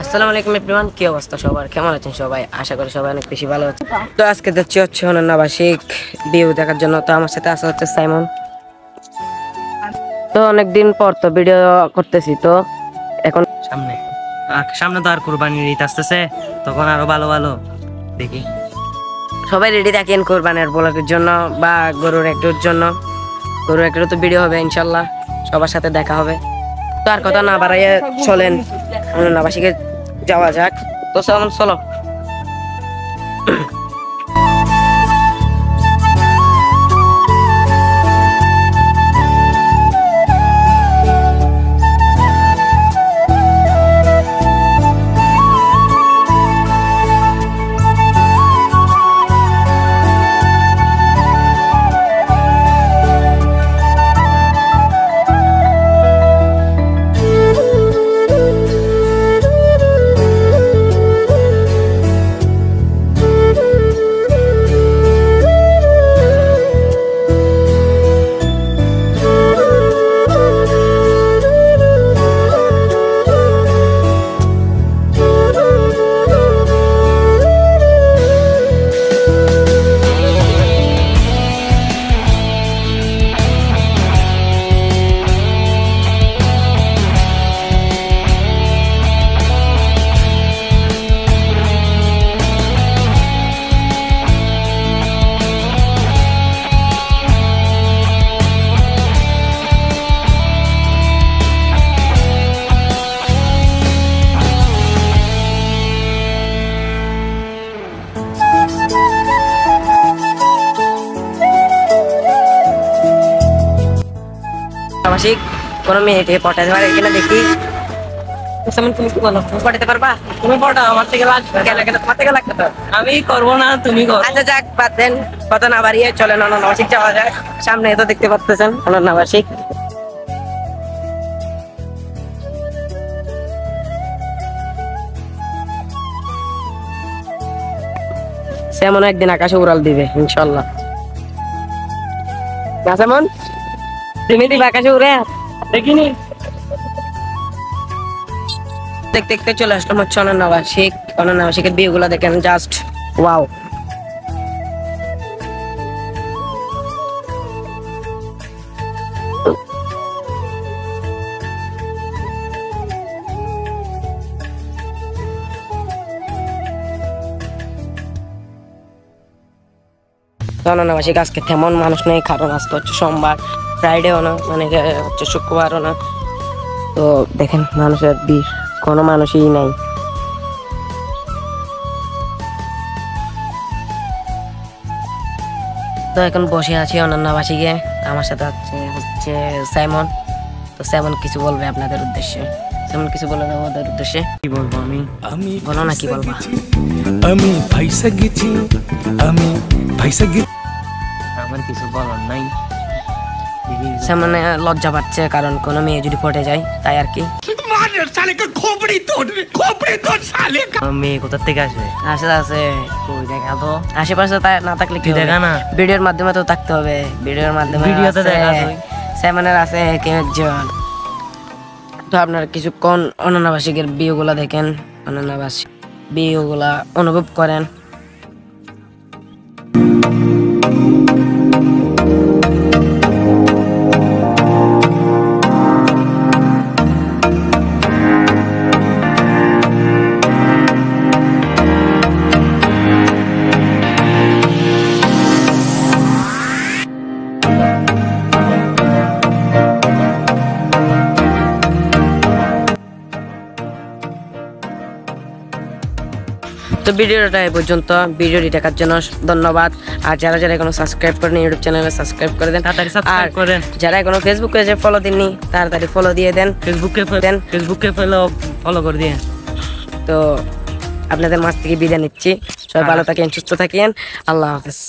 আসসালামু আলাইকুম এভরিওয়ান, কি অবস্থা সবার, কেমন আছেন সবাই? আশা করি সবাই অনেক বেশি ভালো আছে। তো আজকে যাচ্ছি হচ্ছে অনন্যাবাসিক ভিউ দেখার জন্য। তো আমার সাথে আছে হচ্ছে সাইমন। তো অনেকদিন পর তো ভিডিও করতেছি, তো এখন সামনে তো আর কুরবানির ঈদ আসতেছে, তখন আরো ভালো ভালো দেখি। সবাই রেডি থাকেন কোরবানির ব্লগের জন্য বা গরুর একটুর জন্য। গরুর একটু তো ভিডিও হবে ইনশাল্লাহ, সবার সাথে দেখা হবে। তো আর কথা না বাড়াইয়ে চলেন অনন্যাবাসিকে যাওয়া যাক। তো সাইমন চলো। আবাসিক কোনো মিনিটে পটাতে পারে কিনা দেখি। তুমি কি বলো, তুমি পটাতে পারবা? তুমি পড়া আমার থেকে লাগবে, তোমার থেকে লাগবে তো। আমি করবো না, তুমি করো। আচ্ছা যাক, বাদ দেন, কথা না বাড়িয়ে চলেন অনন্যাবাসিক যাওয়া যায়। সামনে তো দেখতে পাচ্ছেন অনন্যাবাসিক। সেমন একদিন আকাশে উড়াল দিবে ইনশাল্লাহ। সেমন তুমি দিবে আকাশে উড়ে, দেখিনি। দেখতে দেখতে চলে আসলাম হচ্ছে অনন্যাবাসিক। অনন্যাবাসিকের ভিউ গুলা দেখেন, জাস্ট ওয়াও। অনন্যাবাসিক আজকে তেমন মানুষ নেই, কারণ আজকে হচ্ছে সোমবার, ফ্রাইডেও না, মানে হচ্ছে শুক্রবারও না। তো দেখেন মানুষের ভিড়, কোনো মানুষই নাই। তো এখন বসে আছি অনন্যাবাসিকে, আমার সাথে হচ্ছে সাইমন। তো সাইমন কিছু বলবে আপনাদের উদ্দেশ্যে। সাইমন কিছু বলে দেবো ওদের উদ্দেশ্যে। কি বলবো আমি বলো না, কি বলবা? আমি পয়সা গেছি, আমি পয়সা গেছি। আমার কিছু বলার নাই। সাইমনে লজ্জা পাচ্ছে, কারণ কোনো মেয়ে যদি পটে যায় তাই আর কি। মেয়ে কোথা থেকে আসবে? আছে কই দেখা তো আশেপাশে না থাকলে কি দেখা না, ভিডিওর মাধ্যমে তো থাকতে হবে। ভিডিওর মাধ্যমে ভিডিওতে দেখা যায় সাইমনের আছে কেউ একজন। তো আপনারা কিছুক্ষণ অনন্যাবাসিকের ভিউ গুলা দেখেন, অনন্যাবাসিক ভিউ গুলা অনুভব করেন। তো ভিডিওটা এই পর্যন্ত। ভিডিওটি দেখার জন্য ধন্যবাদ। আর যারা যারা এখনো সাবস্ক্রাইব করেন ইউটিউব চ্যানেলে সাবস্ক্রাইব করে দেন, তাড়াতাড়ি সাবস্ক্রাইব করেন। যারা এখনো ফেসবুক পেজে ফলো দেননি তাড়াতাড়ি ফলো দিয়ে দেন। ফেসবুকে ফলো করে দিয়ে। তো আপনাদের মাঝ থেকে বিদায় নিচ্ছি। সবাই ভালো থাকেন, সুস্থ থাকেন। আল্লাহ হাফেজ।